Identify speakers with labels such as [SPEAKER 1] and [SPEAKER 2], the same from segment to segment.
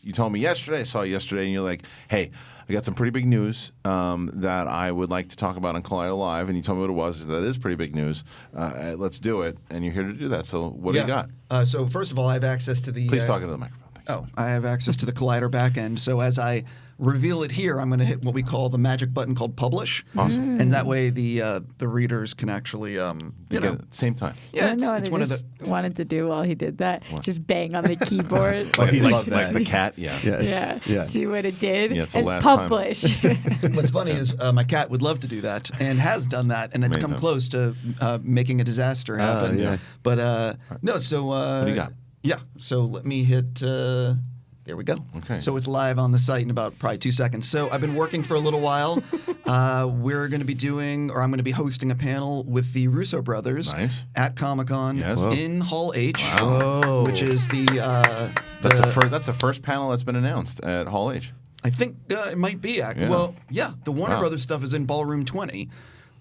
[SPEAKER 1] you told me yesterday, I saw you yesterday, and you're like, hey, I got some pretty big news that I would like to talk about on Collider Live, and you told me what it was. That is pretty big news. Let's do it, and you're here to do that. So what do you got?
[SPEAKER 2] So first of all, I have access to the...
[SPEAKER 1] Please talk into the microphone.
[SPEAKER 2] I have access to the Collider backend. So as I reveal it here, I'm going to hit what we call the magic button called Publish.
[SPEAKER 1] Awesome.
[SPEAKER 2] And that way the readers can actually,
[SPEAKER 1] you get it at the same time.
[SPEAKER 2] Yeah,
[SPEAKER 3] it's one of the... wanted to do while he did that. What? Just bang on the keyboard.
[SPEAKER 1] Like the cat, yeah.
[SPEAKER 2] Yes.
[SPEAKER 3] Yeah. See what it did?
[SPEAKER 1] Yeah, it's the last
[SPEAKER 3] Publish.
[SPEAKER 2] What's funny is my cat would love to do that and has done that, and it's come close to making a disaster happen. But no, so...
[SPEAKER 1] what do you got?
[SPEAKER 2] Yeah, so let me hit... there we go.
[SPEAKER 1] Okay.
[SPEAKER 2] So it's live on the site in about probably 2 seconds. So I've been working for a little while. We're going to be doing, or I'm going to be hosting a panel with the Russo Brothers at Comic-Con in Hall H, which is
[SPEAKER 1] that's the first panel that's been announced at Hall H.
[SPEAKER 2] I think it might be. Well, yeah, the Warner Brothers stuff is in Ballroom 20.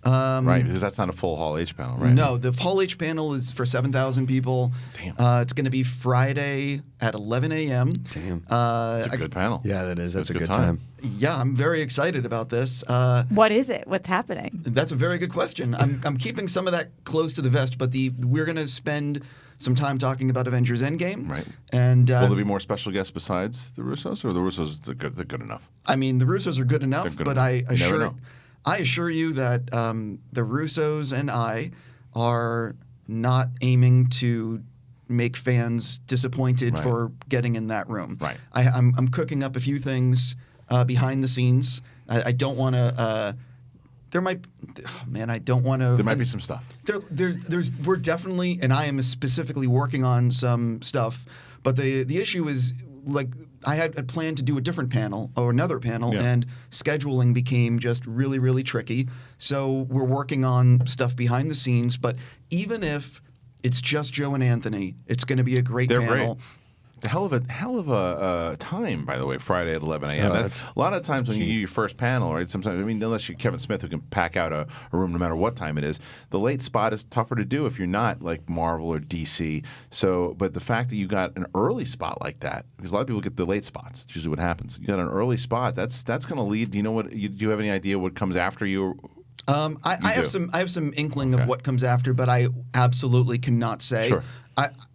[SPEAKER 1] Right, because that's not a full Hall H panel, right?
[SPEAKER 2] No, the Hall H panel is for 7,000 people.
[SPEAKER 1] Damn.
[SPEAKER 2] It's going to be Friday at 11 a.m.
[SPEAKER 4] Damn.
[SPEAKER 1] That's a good panel.
[SPEAKER 4] Yeah, that is. That's a good time.
[SPEAKER 2] Yeah, I'm very excited about this.
[SPEAKER 3] What is it? What's happening?
[SPEAKER 2] That's a very good question. I'm keeping some of that close to the vest, but we're going to spend some time talking about Avengers Endgame.
[SPEAKER 1] Right.
[SPEAKER 2] And
[SPEAKER 1] will there be more special guests besides the Russos, or the Russos they're good enough?
[SPEAKER 2] I mean, the Russos are good enough, but I assure you that the Russos and I are not aiming to make fans disappointed for getting in that room.
[SPEAKER 1] Right.
[SPEAKER 2] I'm cooking up a few things behind the scenes. I don't want to. There might. Oh man, I don't want to.
[SPEAKER 1] There might be some stuff.
[SPEAKER 2] We're definitely, and I am specifically working on some stuff. But the issue is, like, I had planned to do a different panel or another panel, and scheduling became just really, really tricky. So we're working on stuff behind the scenes. But even if it's just Joe and Anthony, it's going to be a great panel.
[SPEAKER 1] Great. Hell of a time, by the way, Friday at 11 a.m. A lot of times when you do your first panel, right? Sometimes, I mean, unless you're Kevin Smith who can pack out a room no matter what time it is, the late spot is tougher to do if you're not like Marvel or DC. So, but the fact that you got an early spot like that, because a lot of people get the late spots. It's usually what happens. You got an early spot. That's going to lead. Do you know what? Do you have any idea what comes after you?
[SPEAKER 2] I have some inkling of what comes after, but I absolutely cannot say.
[SPEAKER 1] Sure.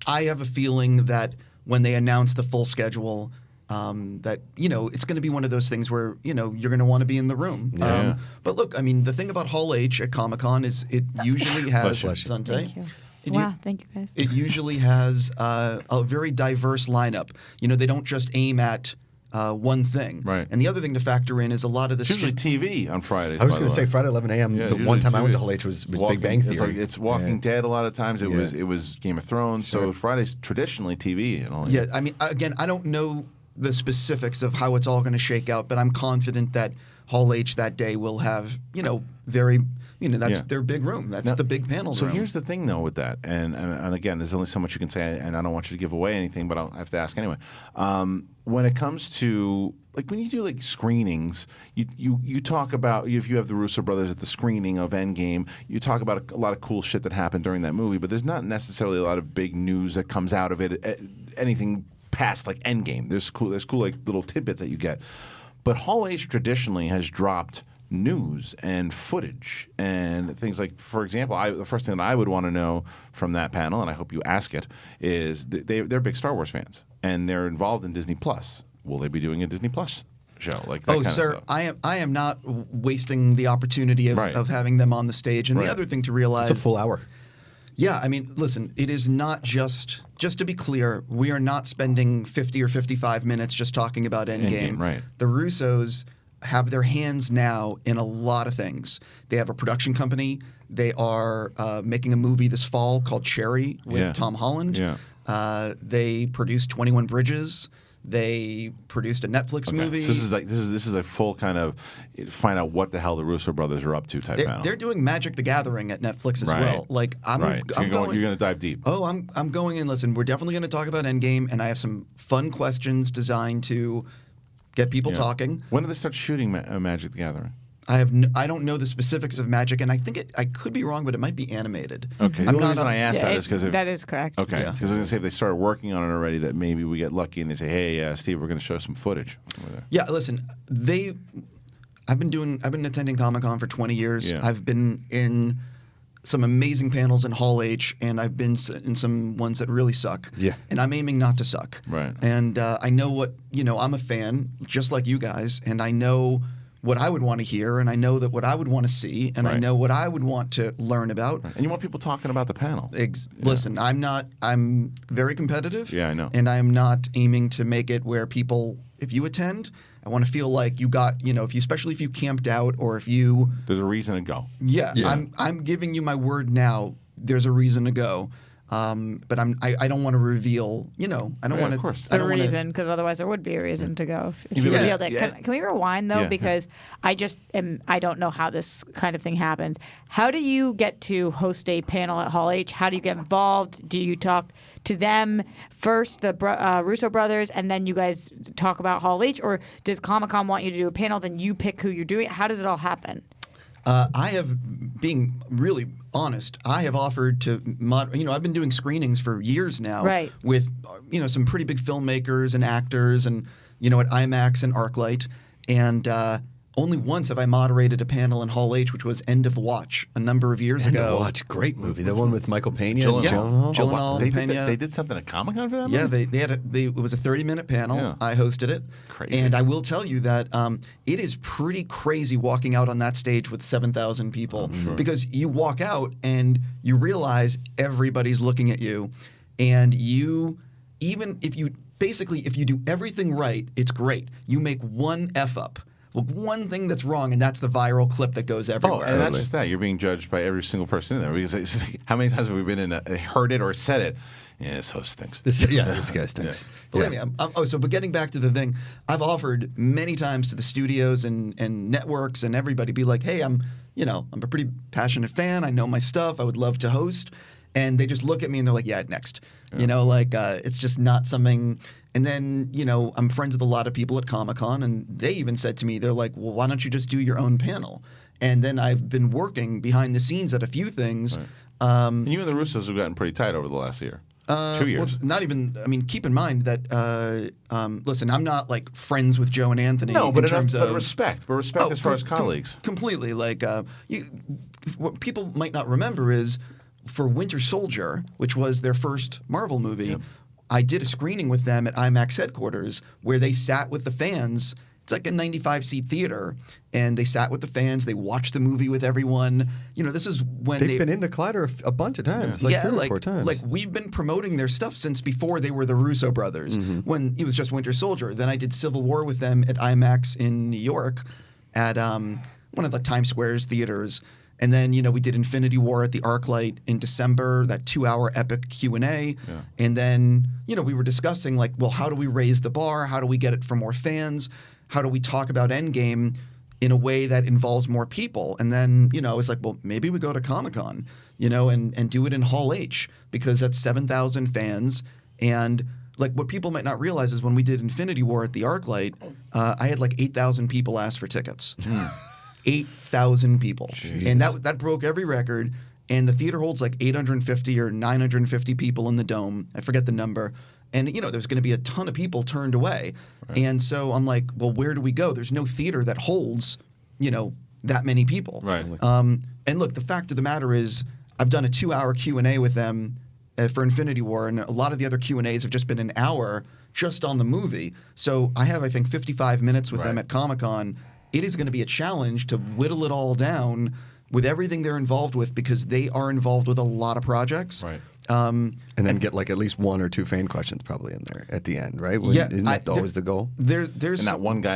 [SPEAKER 2] I have a feeling that when they announce the full schedule, that, it's going to be one of those things where, you're going to want to be in the room.
[SPEAKER 1] Yeah.
[SPEAKER 2] But look, I mean, the thing about Hall H at Comic-Con is it usually has...
[SPEAKER 3] Thank you. Wow, thank you, guys.
[SPEAKER 2] It usually has a very diverse lineup. They don't just aim at one thing.
[SPEAKER 1] Right.
[SPEAKER 2] And the other thing to factor in is a lot of the...
[SPEAKER 1] It's usually TV on Fridays.
[SPEAKER 4] I was going to say Friday 11 a.m. the one time I went to Hall H was Big Bang Theory.
[SPEAKER 1] It's Walking Dead a lot of times. It was Game of Thrones. Sure. So Friday's traditionally TV.
[SPEAKER 2] Yeah, I mean, again, I don't know the specifics of how it's all going to shake out, but I'm confident that Hall H that day will have, very... that's their big room. That's the big panel room.
[SPEAKER 1] So here's the thing, though, with that. And again, there's only so much you can say, and I don't want you to give away anything, but I'll have to ask anyway. When it comes to, like, when you do, like, screenings, you talk about, if you have the Russo brothers at the screening of Endgame, you talk about a lot of cool shit that happened during that movie, but there's not necessarily a lot of big news that comes out of it, anything past, like, Endgame. There's cool, like, little tidbits that you get. But Hall H traditionally has dropped news and footage and things like, for example, the first thing that I would want to know from that panel, and I hope you ask it, is they're big Star Wars fans and they're involved in Disney Plus. Will they be doing a Disney Plus show like that?
[SPEAKER 2] Sir,
[SPEAKER 1] of stuff?
[SPEAKER 2] I am not wasting the opportunity of having them on the stage. And the other thing to realize,
[SPEAKER 4] it's a full hour.
[SPEAKER 2] Yeah, I mean, listen, it is not just to be clear, we are not spending 50 or 55 minutes just talking about Endgame.
[SPEAKER 1] Right.
[SPEAKER 2] The Russos have their hands now in a lot of things. They have a production company. They are making a movie this fall called Cherry with Tom Holland.
[SPEAKER 1] Yeah.
[SPEAKER 2] They produced 21 Bridges. They produced a Netflix movie.
[SPEAKER 1] So this is a full kind of find out what the hell the Russo brothers are up to type panel.
[SPEAKER 2] They're doing Magic the Gathering at Netflix as well. Like
[SPEAKER 1] you're going to dive deep.
[SPEAKER 2] Oh, I'm going in. Listen, we're definitely going to talk about Endgame, and I have some fun questions designed to get people talking.
[SPEAKER 1] When do they start shooting Magic the Gathering?
[SPEAKER 2] I don't know the specifics of Magic, and I think I could be wrong, but it might be animated.
[SPEAKER 1] Okay. The reason I asked that is because
[SPEAKER 3] that is correct.
[SPEAKER 1] Okay. Because I was going to say if they started working on it already, that maybe we get lucky and they say, "Hey, Steve, we're going to show some footage."
[SPEAKER 2] Yeah. Listen, I've been attending Comic-Con for 20 years.
[SPEAKER 1] Yeah.
[SPEAKER 2] I've been in some amazing panels in Hall H, and I've been in some ones that really suck.
[SPEAKER 4] Yeah.
[SPEAKER 2] And I'm aiming not to suck.
[SPEAKER 1] Right.
[SPEAKER 2] And I know I'm a fan, just like you guys, and I know what I would want to hear, and I know that what I would want to see, and I know what I would want to learn about.
[SPEAKER 1] Right. And you want people talking about the panel.
[SPEAKER 2] Listen, I'm very competitive.
[SPEAKER 1] Yeah, I know.
[SPEAKER 2] And I'm not aiming to make it where people, if you attend, I want to feel like you got, especially if you camped out or if you.
[SPEAKER 1] There's a reason to go.
[SPEAKER 2] Yeah. I'm giving you my word now. There's a reason to go. But I don't want to reveal, I don't want to.
[SPEAKER 3] The reason, because otherwise there would be a reason to go if you revealed it. Can we rewind though? Because I don't know how this kind of thing happens. How do you get to host a panel at Hall H? How do you get involved? Do you talk to them first, the Russo brothers, and then you guys talk about Hall H? Or does Comic-Con want you to do a panel, then you pick who you're doing? How does it all happen?
[SPEAKER 2] Being really honest, I have offered to I've been doing screenings for years now,
[SPEAKER 3] right,
[SPEAKER 2] with some pretty big filmmakers and actors, and at IMAX and ArcLight, and only once have I moderated a panel in Hall H, which was End of Watch a number of years ago.
[SPEAKER 4] End of Watch, great movie. The one with Michael Pena.
[SPEAKER 2] Gyllenhaal and Pena.
[SPEAKER 1] They did something at Comic-Con for that
[SPEAKER 2] movie?
[SPEAKER 1] Yeah,
[SPEAKER 2] they had it was a 30-minute panel. Yeah. I hosted it.
[SPEAKER 1] Crazy.
[SPEAKER 2] And I will tell you that it is pretty crazy walking out on that stage with 7,000 people, because you walk out and you realize everybody's looking at you, and if you do everything right, it's great. You make one F up. Well, one thing that's wrong, and that's the viral clip that goes everywhere.
[SPEAKER 1] Oh, and not just that. You're being judged by every single person in there. Because it's like, how many times have we been heard it or said it? Yeah, this host stinks.
[SPEAKER 4] This guy stinks.
[SPEAKER 2] Believe me. But getting back to the thing, I've offered many times to the studios and networks and everybody, be like, hey, I'm a pretty passionate fan. I know my stuff. I would love to host. And they just look at me and they're like, yeah, next. Yeah. It's just not something. And then, I'm friends with a lot of people at Comic-Con, and they even said to me, they're like, well, why don't you just do your own panel? And then I've been working behind the scenes at a few things.
[SPEAKER 1] Right. And you and the Russos have gotten pretty tight over the last year. 2 years.
[SPEAKER 2] Well, not even. I mean, keep in mind that. Listen, I'm not like friends with Joe and Anthony.
[SPEAKER 1] No, but
[SPEAKER 2] in terms of
[SPEAKER 1] respect. But respect as far as colleagues.
[SPEAKER 2] Completely. What people might not remember is, for Winter Soldier, which was their first Marvel movie, I did a screening with them at IMAX headquarters where they sat with the fans. It's like a 95-seat theater, and they sat with the fans. They watched the movie with everyone. This is when
[SPEAKER 4] they've been into Collider a bunch of times, 3 or 4 times.
[SPEAKER 2] Like, we've been promoting their stuff since before they were the Russo brothers, when it was just Winter Soldier. Then I did Civil War with them at IMAX in New York at one of the Times Square's theaters. And then, we did Infinity War at the ArcLight in December, that 2-hour epic Q&A. Yeah. And then, we were discussing, like, well, how do we raise the bar? How do we get it for more fans? How do we talk about Endgame in a way that involves more people? And then, I was like, well, maybe we go to Comic-Con, and do it in Hall H, because that's 7,000 fans. And, like, what people might not realize is when we did Infinity War at the ArcLight, I had like 8,000 people ask for tickets. 8,000 people. Jesus. And that broke every record. And the theater holds like 850 or 950 people in the dome. I forget the number. And, there's going to be a ton of people turned away. Right. And so I'm like, well, where do we go? There's no theater that holds, that many people.
[SPEAKER 1] Right.
[SPEAKER 2] And look, the fact of the matter is, I've done a 2-hour Q&A with them for Infinity War. And a lot of the other Q&As have just been an hour just on the movie. So I have, I think, 55 minutes with them at Comic-Con. It is going to be a challenge to whittle it all down with everything they're involved with, because they are involved with a lot of projects.
[SPEAKER 1] Right.
[SPEAKER 4] And then get like at least 1 or 2 fan questions probably in there at the end, right? Isn't that always the goal?
[SPEAKER 2] There's
[SPEAKER 1] and that one guy.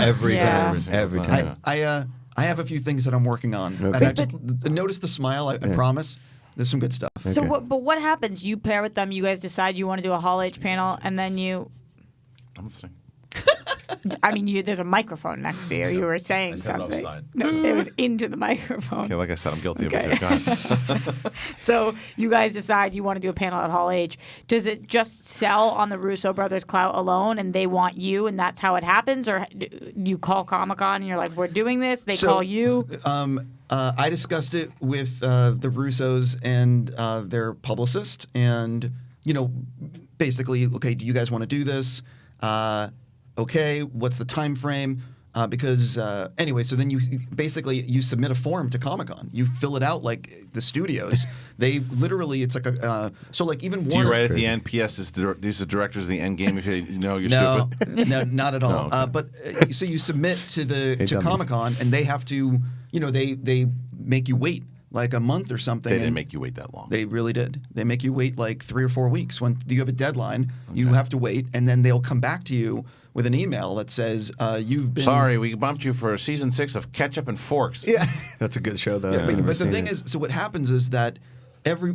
[SPEAKER 4] Every time.
[SPEAKER 2] I have a few things that I'm working on, and I just noticed the smile. I promise. There's some good stuff.
[SPEAKER 3] So, what happens? You pair with them. You guys decide you want to do a Hall H panel, and then you.
[SPEAKER 1] I'm listening.
[SPEAKER 3] I mean, there's a microphone next to you. You were saying something. No, it was into the microphone.
[SPEAKER 1] Okay, like I said, I'm guilty of it too. Go ahead.
[SPEAKER 3] So you guys decide you want to do a panel at Hall H. Does it just sell on the Russo Brothers clout alone, and they want you, and that's how it happens, or you call Comic-Con and you're like, we're doing this? They call you.
[SPEAKER 2] I discussed it with the Russos and their publicist, and basically, okay, do you guys want to do this? Okay, what's the time frame? Because anyway, so then you submit a form to Comic-Con. You fill it out like the studios. They literally, it's like so like even
[SPEAKER 1] do
[SPEAKER 2] Warner's
[SPEAKER 1] you write
[SPEAKER 2] crazy.
[SPEAKER 1] at the end? P.S. These are directors of the end game. If you know you're stupid.
[SPEAKER 2] No, not at all.
[SPEAKER 1] No, okay.
[SPEAKER 2] But so you submit to Comic-Con, and they have to, they make you wait like a month or something.
[SPEAKER 1] They didn't make you wait that long.
[SPEAKER 2] They really did. They make you wait like 3 or 4 weeks. When you have a deadline, you have to wait, and then they'll come back to you with an email that says you've been.
[SPEAKER 1] Sorry, we bumped you for season 6 of Ketchup and Forks.
[SPEAKER 4] Yeah, that's a good show though.
[SPEAKER 2] Yeah, but the thing is, so what happens is that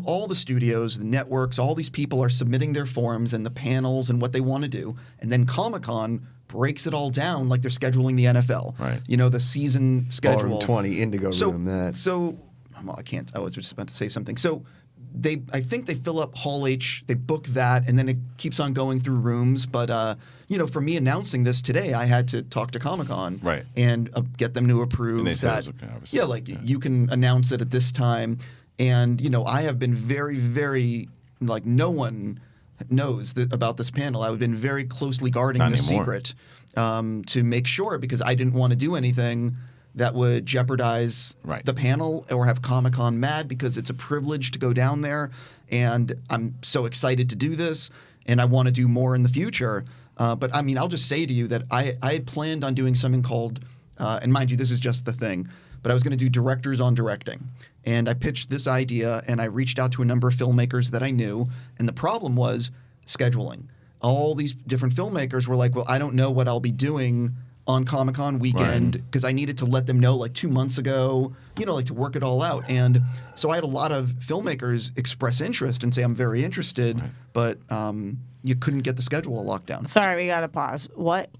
[SPEAKER 2] all the studios, the networks, all these people are submitting their forms and the panels and what they want to do, and then Comic-Con breaks it all down like they're scheduling the NFL.
[SPEAKER 1] Right.
[SPEAKER 2] The season schedule.
[SPEAKER 4] Ballroom 20, Indigo Room.
[SPEAKER 2] Well, I can't. I was just about to say something. So I think they fill up Hall H, they book that, and then it keeps on going through rooms. But for me announcing this today, I had to talk to Comic-Con,
[SPEAKER 1] right,
[SPEAKER 2] and get them to approve
[SPEAKER 1] and they said
[SPEAKER 2] that.
[SPEAKER 1] It was okay,
[SPEAKER 2] you can announce it at this time. And I have been very, very no one knows about this panel. I've been very closely guarding this secret to make sure, because I didn't want to do anything that would jeopardize the panel or have Comic-Con mad, because it's a privilege to go down there, and I'm so excited to do this, and I want to do more in the future. But I mean, I'll just say to you that I had planned on doing something called, and mind you, this is just the thing, but I was going to do directors on directing. And I pitched this idea, and I reached out to a number of filmmakers that I knew, and the problem was scheduling. All these different filmmakers were like, well, I don't know what I'll be doing on Comic-Con weekend, because I needed to let them know like 2 months ago, to work it all out. And so I had a lot of filmmakers express interest and say, I'm very interested, but you couldn't get the schedule to lock down.
[SPEAKER 3] Sorry, we got to pause. What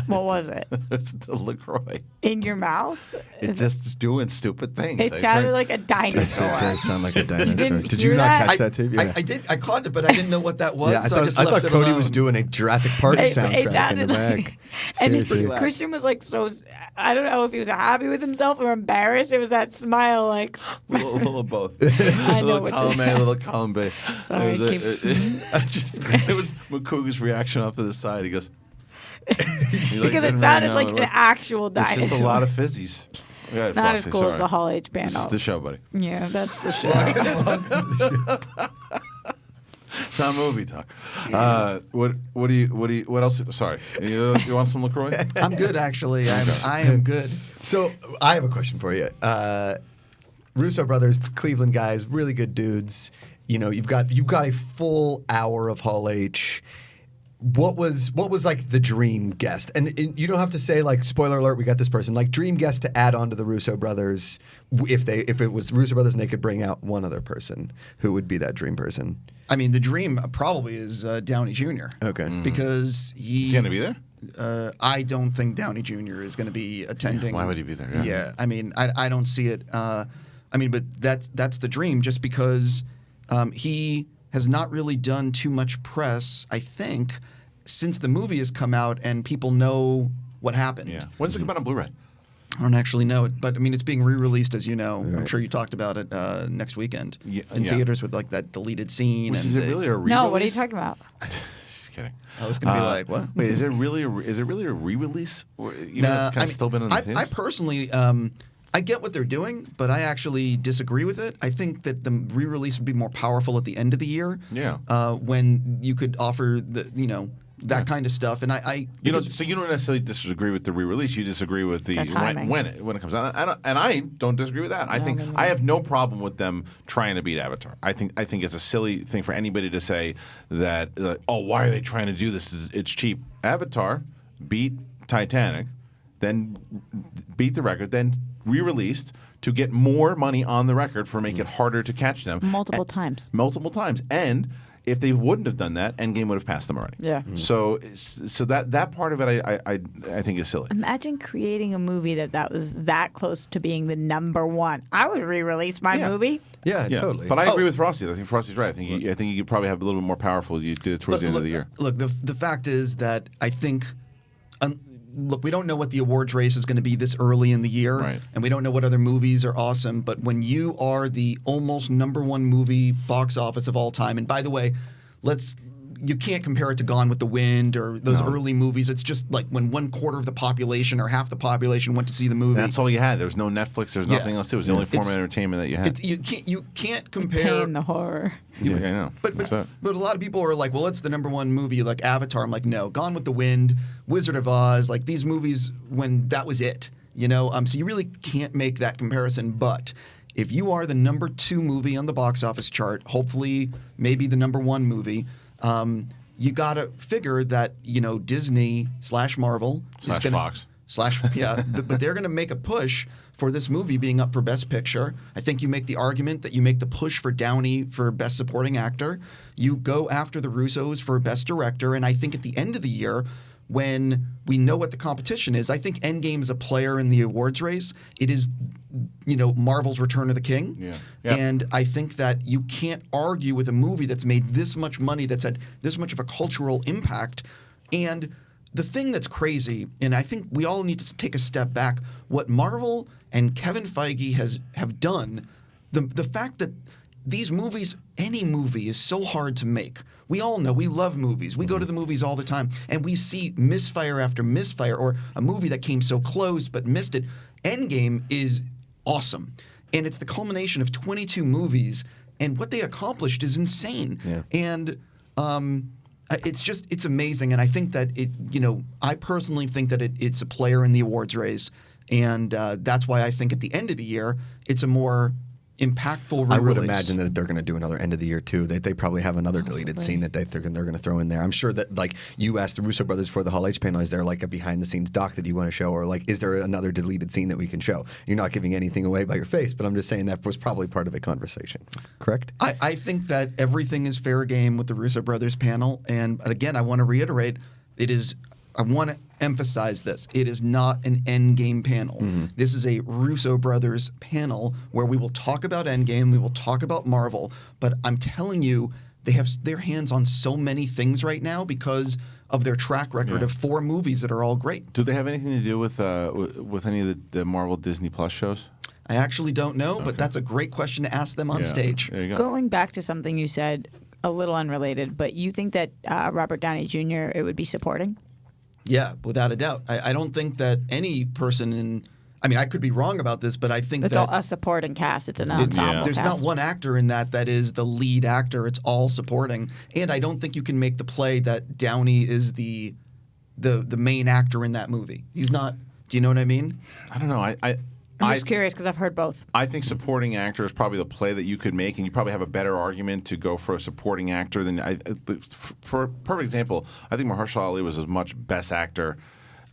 [SPEAKER 3] was it?
[SPEAKER 1] It's the LaCroix.
[SPEAKER 3] In your mouth?
[SPEAKER 1] It's just doing stupid things.
[SPEAKER 3] It sounded like a dinosaur.
[SPEAKER 4] It does sound like a dinosaur.
[SPEAKER 3] Did you not
[SPEAKER 4] catch that tape? Yeah.
[SPEAKER 2] I did. I caught it, but I didn't know what that was.
[SPEAKER 4] Yeah, I
[SPEAKER 2] so
[SPEAKER 4] thought Cody was doing a Jurassic Park soundtrack in the back.
[SPEAKER 3] And Christian was like, so I don't know if he was happy with himself or embarrassed. It was that smile, like
[SPEAKER 1] a little of both.
[SPEAKER 3] I know
[SPEAKER 1] little column A, little column B.
[SPEAKER 3] Sorry,
[SPEAKER 1] it was McCougar's reaction off to the side. He goes.
[SPEAKER 3] Because it sounded like an actual dinosaur.
[SPEAKER 1] It's just a lot of fizzies.
[SPEAKER 3] Not as cool as the Hall H panel.
[SPEAKER 1] This is the show, buddy.
[SPEAKER 3] Yeah, that's the show.
[SPEAKER 1] It's not movie talk. What else? Sorry, you want some LaCroix?
[SPEAKER 2] I'm good, actually. I am good.
[SPEAKER 4] So I have a question for you. Russo Brothers, Cleveland guys, really good dudes. You've got a full hour of Hall H. What was like the dream guest? And you don't have to say like, spoiler alert, we got this person. Like dream guest to add on to the Russo Brothers. If it was Russo Brothers and they could bring out one other person, who would be that dream person?
[SPEAKER 2] I mean, the dream probably is Downey Jr.
[SPEAKER 4] Okay.
[SPEAKER 2] Because
[SPEAKER 1] he's going to be there?
[SPEAKER 2] I don't think Downey Jr. is going to be attending.
[SPEAKER 1] Why would he be there?
[SPEAKER 2] Yeah. I mean, I don't see it. But that's the dream, just because he has not really done too much press, I think, since the movie has come out and people know what happened.
[SPEAKER 1] Yeah. When's it come out on Blu-ray?
[SPEAKER 2] I don't actually know it, but I mean, it's being re-released, as you know. Right. I'm sure you talked about it next weekend in theaters with like that deleted scene.
[SPEAKER 1] Is it really a re-release?
[SPEAKER 3] No, what are you talking about?
[SPEAKER 1] Just kidding.
[SPEAKER 2] I was going to be like, what?
[SPEAKER 1] Wait, is it really a re-release? Or, it's kind of still been in the theaters?
[SPEAKER 2] I personally, I get what they're doing, but I actually disagree with it. I think that the re-release would be more powerful at the end of the year.
[SPEAKER 1] Yeah.
[SPEAKER 2] When you could offer that kind of stuff, and
[SPEAKER 1] so you don't necessarily disagree with the re-release. You disagree with the when it comes out. I don't disagree with that. I think I have no problem with them trying to beat Avatar. I think it's a silly thing for anybody to say that why are they trying to do this? It's cheap. Avatar beat Titanic, then beat the record, then re-released to get more money on the record for make it harder to catch them
[SPEAKER 3] multiple times.
[SPEAKER 1] And if they wouldn't have done that, Endgame would have passed them already.
[SPEAKER 3] Yeah.
[SPEAKER 1] So that part of it, I think is silly.
[SPEAKER 3] Imagine creating a movie that was that close to being the #1. I would re-release my movie.
[SPEAKER 4] Yeah, totally.
[SPEAKER 1] But I agree with Frosty. I think Frosty's right. I think you could probably have a little bit more powerful if you did it towards the end of the year.
[SPEAKER 2] Look, the fact is that I think. Look, we don't know what the awards race is going to be this early in the year,
[SPEAKER 1] Right.
[SPEAKER 2] and we don't know what other movies are awesome. But when you are the almost #1 movie box office of all time, and by the way, you can't compare it to Gone with the Wind or those early movies. It's just like when 1/4 of the population or half the population went to see the movie.
[SPEAKER 1] That's all you had. There was no Netflix. There was nothing else. It was the only form of entertainment that you had.
[SPEAKER 2] You can't compare.
[SPEAKER 3] Pain, the horror.
[SPEAKER 1] I know.
[SPEAKER 2] But a lot of people are like, well, it's the #1 movie, like Avatar. I'm like, no, Gone with the Wind, Wizard of Oz, like these movies when that was it, So you really can't make that comparison. But if you are the #2 movie on the box office chart, hopefully maybe the #1 movie, you gotta figure that Disney / Marvel
[SPEAKER 1] / Fox
[SPEAKER 2] but they're gonna make a push for this movie being up for Best Picture. I think you make the argument that you make the push for Downey for Best Supporting Actor. You go after the Russos for Best Director, and I think at the end of the year, when we know what the competition is, I think Endgame is a player in the awards race. It is, Marvel's Return of the King.
[SPEAKER 1] Yeah. Yep.
[SPEAKER 2] And I think that you can't argue with a movie that's made this much money, that's had this much of a cultural impact. And the thing that's crazy, and I think we all need to take a step back, what Marvel and Kevin Feige have done, the fact that these movies, any movie, is so hard to make. We all know, we love movies. We go to the movies all the time, and we see misfire after misfire, or a movie that came so close but missed it. Endgame is awesome, and it's the culmination of 22 movies, and what they accomplished is insane.
[SPEAKER 4] Yeah.
[SPEAKER 2] And it's amazing, and I think that I personally think that it's a player in the awards race, and that's why I think at the end of the year, it's a more impactful re-release.
[SPEAKER 4] I would imagine that they're going to do another end of the year too. They probably have another deleted scene that they're going to throw in there. I'm sure that like you asked the Russo brothers for the Hall H panel, is there like a behind the scenes doc that you want to show, or like is there another deleted scene that we can show? You're not giving anything away by your face, but I'm just saying that was probably part of a conversation. Correct?
[SPEAKER 2] I think that everything is fair game with the Russo brothers panel, and again, I want to reiterate, I want to emphasize this. It is not an Endgame panel.
[SPEAKER 4] Mm-hmm.
[SPEAKER 2] This is a Russo brothers panel where we will talk about Endgame, we will talk about Marvel, but I'm telling you, they have their hands on so many things right now because of their track record of 4 movies that are all great.
[SPEAKER 1] Do they have anything to do with any of the Marvel Disney Plus shows?
[SPEAKER 2] I actually don't know, but that's a great question to ask them on stage.
[SPEAKER 1] There you go.
[SPEAKER 3] Going back to something you said, a little unrelated, but you think that Robert Downey Jr., it would be supporting?
[SPEAKER 2] Yeah, without a doubt. I don't think that any person I could be wrong about this, but I think
[SPEAKER 3] it's
[SPEAKER 2] that
[SPEAKER 3] all a supporting cast. It's an ensemble
[SPEAKER 2] there's
[SPEAKER 3] cast.
[SPEAKER 2] not one actor in that is the lead actor. It's all supporting. And I don't think you can make the play that Downey is the main actor in that movie. He's not. Do you know what I mean?
[SPEAKER 1] I don't know.
[SPEAKER 3] I'm just curious because I've heard both.
[SPEAKER 1] I think supporting actor is probably the play that you could make, and you probably have a better argument to go for a supporting actor than for a perfect example. I think Mahershala Ali was as much best actor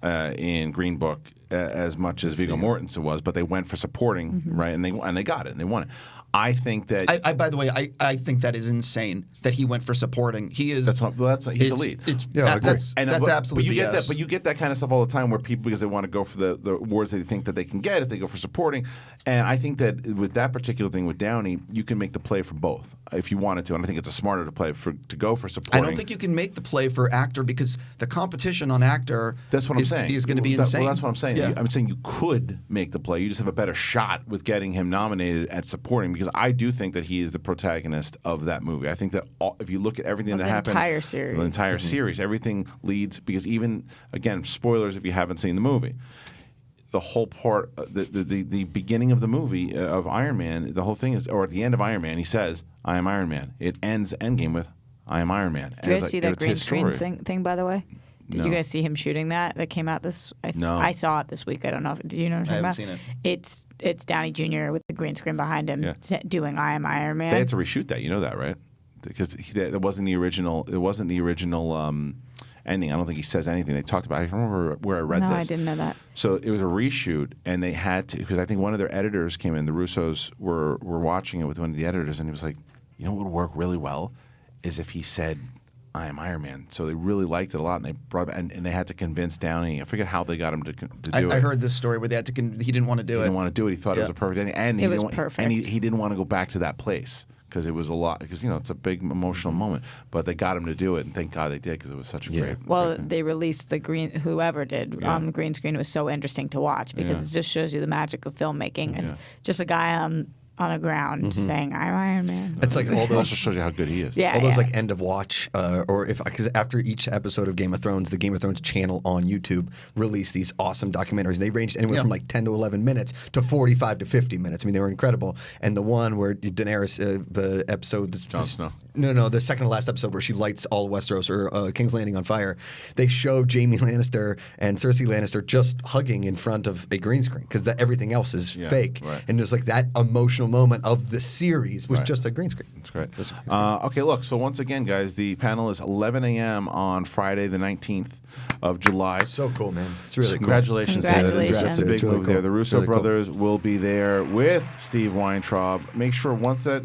[SPEAKER 1] in Green Book as much as Viggo Mortensen was, but they went for supporting, right? And they got it and they won it. I think that.
[SPEAKER 2] By the way, I think that is insane that he went for supporting. He is.
[SPEAKER 1] He's the lead.
[SPEAKER 2] That's absolutely.
[SPEAKER 1] But you get
[SPEAKER 2] BS.
[SPEAKER 1] that. But you get that kind of stuff all the time, where people, because they want to go for the awards they think that they can get if they go for supporting. And I think that with that particular thing with Downey, you can make the play for both if you wanted to. And I think it's a smarter to go for supporting.
[SPEAKER 2] I don't think you can make the play for actor because the competition on actor.
[SPEAKER 1] That's what I'm saying.
[SPEAKER 2] Is going to be insane.
[SPEAKER 1] Well, that's what I'm saying.
[SPEAKER 2] Yeah.
[SPEAKER 1] I'm saying you could make the play. You just have a better shot with getting him nominated at supporting, because I do think that he is the protagonist of that movie. I think that if you look at everything that happened, the entire series, everything leads, because even, again, spoilers if you haven't seen the movie, the whole part, the beginning of the movie of Iron Man, the whole thing is, or at the end of Iron Man, he says, "I am Iron Man." It ends Endgame with, "I am Iron Man."
[SPEAKER 3] Did you guys see that green screen thing, by the way? Did
[SPEAKER 1] No.
[SPEAKER 3] you guys see him shooting that came out this?
[SPEAKER 1] No.
[SPEAKER 3] I saw it this week. I don't know. Did you know what I'm talking
[SPEAKER 2] I
[SPEAKER 3] about?
[SPEAKER 2] haven't seen it.
[SPEAKER 3] It's Downey Jr. with the green screen behind him doing "I Am Iron Man."
[SPEAKER 1] They had to reshoot that. You know that, right? Because it wasn't the original. It wasn't the original ending. I don't think he says anything. They talked about. I remember where I read this.
[SPEAKER 3] No, I didn't know that.
[SPEAKER 1] So it was a reshoot, and they had to, because I think one of their editors came in. The Russos were watching it with one of the editors, and he was like, "You know what would work really well is if he said, "I am Iron Man." So they really liked it a lot, and they brought and they had to convince Downey. I forget how they got him to do it.
[SPEAKER 2] I heard this story where they had to. He didn't want to do it.
[SPEAKER 1] He didn't want to do it. He thought it was a perfect ending, and
[SPEAKER 3] It was perfect.
[SPEAKER 1] And he didn't want to go back to that place because it was a lot. Because it's a big emotional moment. But they got him to do it, and thank God they did because it was such a great.
[SPEAKER 3] Well,
[SPEAKER 1] great
[SPEAKER 3] they released whoever did on the green screen. It was so interesting to watch because it just shows you the magic of filmmaking. It's just a guy on the ground saying, "I'm Iron Man."
[SPEAKER 4] It's like all
[SPEAKER 1] It
[SPEAKER 4] those.
[SPEAKER 1] also shows you how good he is.
[SPEAKER 3] Yeah,
[SPEAKER 4] All those like end of watch, or because after each episode of Game of Thrones, the Game of Thrones channel on YouTube released these awesome documentaries. They ranged anywhere from like 10 to 11 minutes to 45 to 50 minutes. I mean, they were incredible. And the one where Daenerys, the episode,
[SPEAKER 1] Jon Snow.
[SPEAKER 4] No, the second to last episode where she lights all of Westeros or King's Landing on fire. They show Jaime Lannister and Cersei Lannister just hugging in front of a green screen because everything else is fake.
[SPEAKER 1] Right.
[SPEAKER 4] And just like that emotional moment of the series was just a green screen.
[SPEAKER 1] That's great. Okay, look. So once again, guys, the panel is 11 a.m. on Friday, the 19th of July.
[SPEAKER 4] So cool, man. It's really cool.
[SPEAKER 1] Congratulations.
[SPEAKER 3] Congratulations.
[SPEAKER 1] That's a big
[SPEAKER 4] It's really
[SPEAKER 1] move
[SPEAKER 4] cool.
[SPEAKER 1] there. The Russo
[SPEAKER 4] Really cool.
[SPEAKER 1] brothers will be there with Steve Weintraub. Make sure once that,